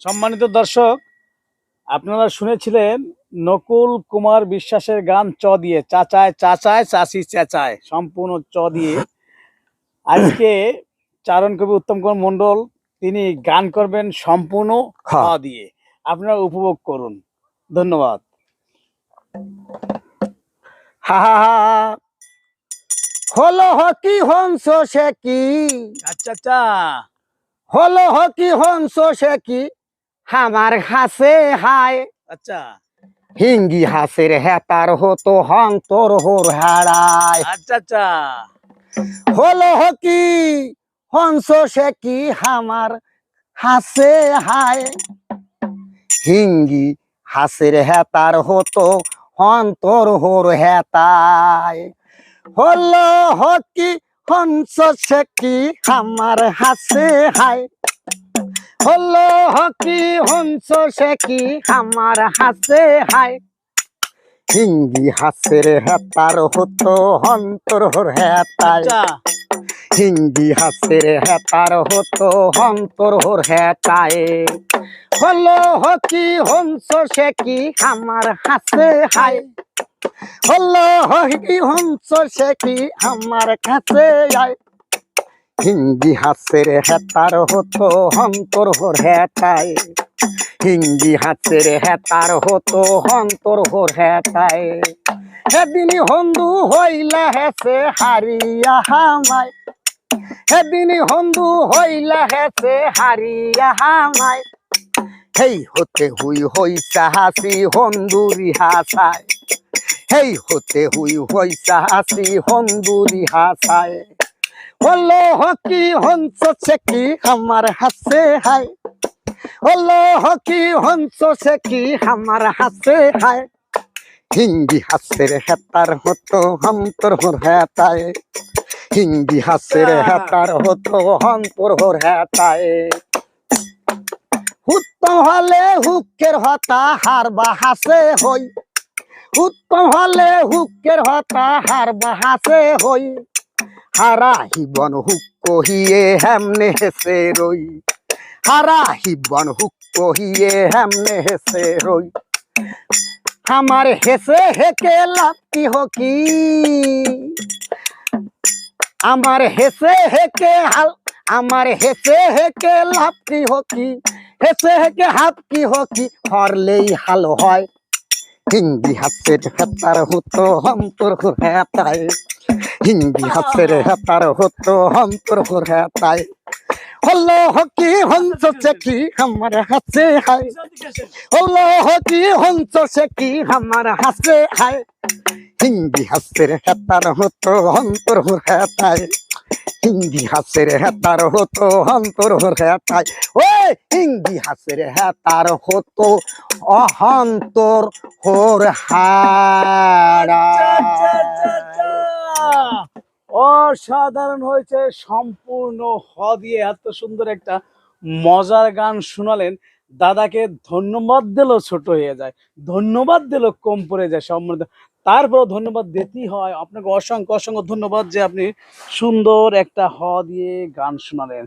সম্মানিত দর্শক, আপনারা শুনেছিলেন নকুল কুমার বিশ্বাসের গান চ দিয়ে, চাচায় চাচায় চাচি চেঁচায়, সম্পূর্ণ চ দিয়ে। আজকে চারণ কবি উত্তম কুমার মণ্ডল তিনি গান করবেন সম্পূর্ণ খ দিয়ে। আপনারা উপভোগ করুন। ধন্যবাদ। হা হা হা হলো হকি হংস সে কি, আচ্ছা আচ্ছা, হলো হকি হংস সে কি আমার হাসে হায়। আচ্ছা হিঙ্গি হাসের হেতার হতো হং তোর হোর হারায়। আচ্ছা আচ্ছা, হলো হকি হংস সে কি আমার হাসে হায়। হিঙ্গি হাসের হেতার হতো হন্তর হোর হেতায়। হলো হকি হংস সে কি আমার হাসে হায়। হলো হকি হংস সে কি আমার হাসে হায়। হিঙ্গি হাসের হেতার হতো হন্তর হোর হেতায়। আচ্ছা হিঙ্গি হাসের হেতার হতো হন্তর হোর হেতায়। হলো হকি হংস সে কি আমার হাসে হায়। হলো হকি হংস সে কি আমার কাছে আয়। হিঙ্গি হাসের হেতার হতো হন্তর হোর হেতায়। হিঙ্গি হাসের হেতার হতো হন্তর হোর হেতায়। সেদিন হন্দু হইলা হেসে হারিয়া হামায়। সেদিন হন্দু হইলা হেসে হারিয়া হামায়। হেই হতে হুই হইসা হাসি হন্দুরি হাসায়। হেই হতে হুই হইসা হাসি হন্দুরি হাসায়। হলো হকি হংস সে কি আমার হাসে হায়। হলো হকি হংস সে কি আমার হাসে হায়। হিঙ্গি হাসের হেতার হতো হন্তর হোর হেতায়। হিঙ্গি হাসের হেতার হতো হন্তর হোর হেতায়। উত্তম হলে হুকের হতা হারবা হাসে হই। উত্তম হলে হুকের হতা হারবা হাসে হই। হারা হিবন হুক কহিয়ে হেমনে হেসে রই। হারা হিবন হুক কহিয়ে হেমনে হেসে রই। আমার হেসে হেকে লাভ কি হকি। আমার হেসে হেকে হাল আমার হেসে হেকে লাভ কি হকি। হেসে হেকে হাত কি হকি হরলেই হাল হয়। হিঙ্গি হাসের হেতার হতো হন্তর হোর হেতায়। হিঙ্গি হাসের হেতার হতো হন্তর হোর হেতায়। হলো হকি হংস সে কি আমার হাসে হায়। হলো হকি হংস সে কি আমার হাসে হায়। হিঙ্গি হাসের হেতার হতো হন্তর হোর হেতায়। হিঙ্গি হাসের হেতার হতো হন্তর হোর হেতায়। ওই হিঙ্গি হাসের হেতার হতো অহন্তর হোর হারায়। অসাধারণ হয়েছে। সম্পূর্ণ হ দিয়ে এত সুন্দর একটা মজার গান শোনালেন। দাদাকে ধন্যবাদ দিলেও ছোট হয়ে যায়, ধন্যবাদ দিলেও কম পড়ে যায়। সম্মানিত, তারপর ধন্যবাদ দিতেই হয়। আপনাকে অসংখ্য অসংখ্য ধন্যবাদ যে আপনি সুন্দর একটা হ দিয়ে গান শোনালেন।